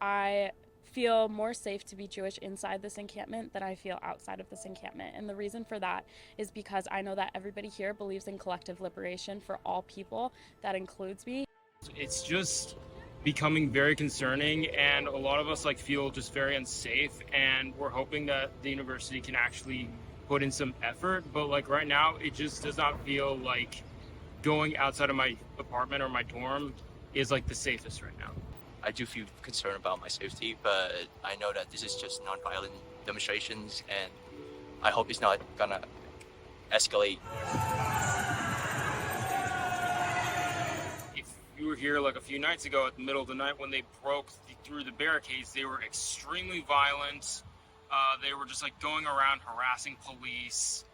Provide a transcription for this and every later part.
I feel more safe to be Jewish inside this encampment than I feel outside of this encampment. And the reason for that is because I know that everybody here believes in collective liberation for all people. That includes me. It's just becoming very concerning, and a lot of us feel just very unsafe, and we're hoping that the university can actually put in some effort. But right now, it just does not feel like going outside of my apartment or my dorm is the safest right now. I do feel concerned about my safety, but I know that this is just nonviolent demonstrations, and I hope it's not gonna escalate. If you were here a few nights ago at the middle of the night when they broke through the barricades, they were extremely violent. They were just going around harassing police.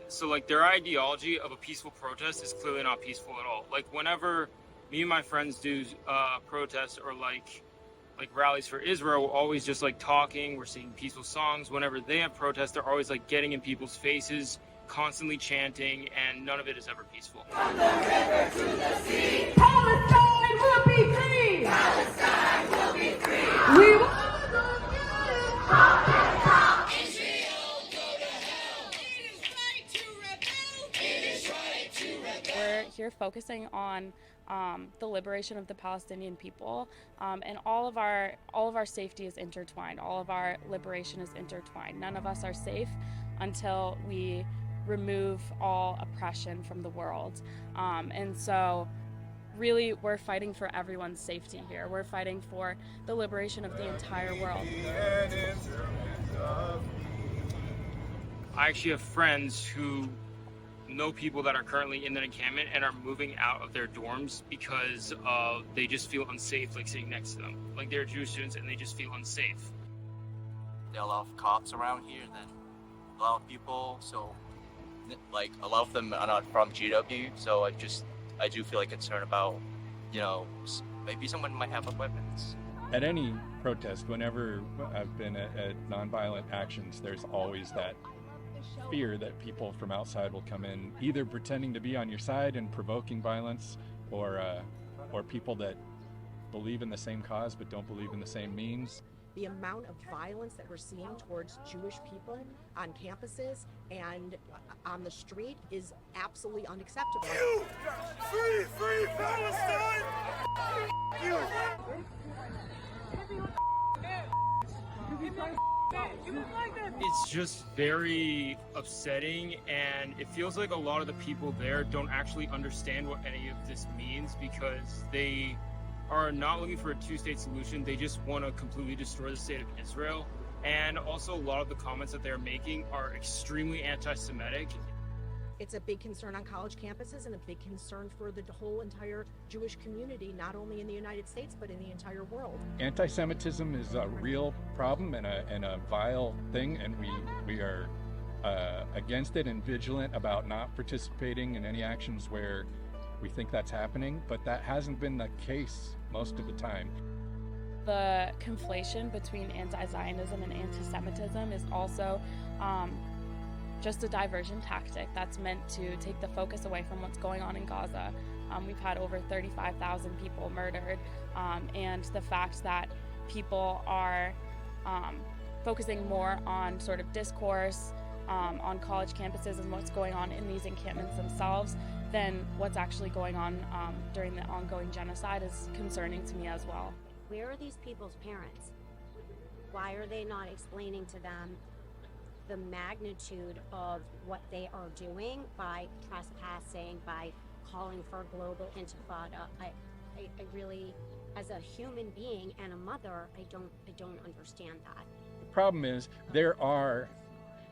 So their ideology of a peaceful protest is clearly not peaceful at all. Whenever me and my friends do protests or rallies for Israel, we're always just talking, we're singing peaceful songs. Whenever they have protests, they're always getting in people's faces, constantly chanting, and none of it is ever peaceful. From the river to the sea, Palestine will be free. Palestine will be free. We will. We're here focusing on the liberation of the Palestinian people, and all of our safety is intertwined. All of our liberation is intertwined. None of us are safe until we remove all oppression from the world. And so really we're fighting for everyone's safety here. We're fighting for the liberation of the entire world. I actually have friends who know people that are currently in the encampment and are moving out of their dorms because they just feel unsafe sitting next to them. They're Jewish students and they just feel unsafe. There are a lot of cops around here, and a lot of people, so a lot of them are not from GW, so I do feel concerned about, maybe someone might have weapons. At any protest, whenever I've been at nonviolent actions, there's always that fear that people from outside will come in, either pretending to be on your side and provoking violence, or people that believe in the same cause but don't believe in the same means. The amount of violence that we're seeing towards Jewish people on campuses and on the street is absolutely unacceptable. You! Free, free Palestine! You! It's just very upsetting, and it feels like a lot of the people there don't actually understand what any of this means, because they are not looking for a two-state solution. They just want to completely destroy the state of Israel. And also a lot of the comments that they're making are extremely anti-Semitic. It's a big concern on college campuses and a big concern for the whole entire Jewish community, not only in the United States, but in the entire world. Anti-Semitism is a real problem and a vile thing, and we are against it and vigilant about not participating in any actions where we think that's happening, but that hasn't been the case most of the time. The conflation between anti-Zionism and anti-Semitism is also just a diversion tactic that's meant to take the focus away from what's going on in Gaza. We've had over 35,000 people murdered, and the fact that people are focusing more on sort of discourse on college campuses and what's going on in these encampments themselves than what's actually going on during the ongoing genocide is concerning to me as well. Where are these people's parents? Why are they not explaining to them the magnitude of what they are doing by trespassing, by calling for a global intifada? I really, as a human being and a mother, I don't understand that. The problem is there are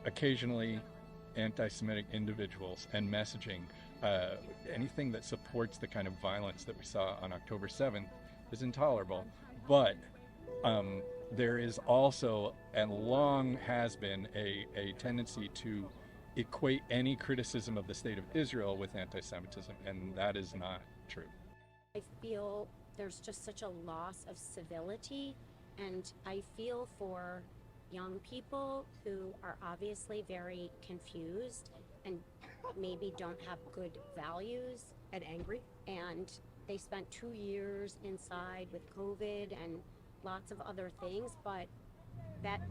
occasionally anti-Semitic individuals and messaging. Anything that supports the kind of violence that we saw on October 7th is intolerable. But there is also, and long has been, a tendency to equate any criticism of the state of Israel with anti-Semitism, and that is not true. I feel there's just such a loss of civility, and I feel for young people who are obviously very confused and maybe don't have good values And angry. and they spent 2 years inside with COVID, and lots of other things, but that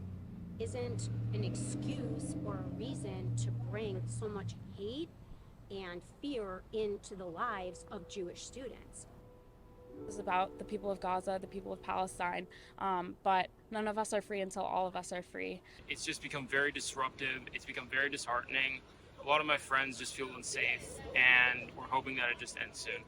isn't an excuse or a reason to bring so much hate and fear into the lives of Jewish students. This is about the people of Gaza, the people of Palestine, but none of us are free until all of us are free. It's just become very disruptive. It's become very disheartening. A lot of my friends just feel unsafe, and we're hoping that it just ends soon.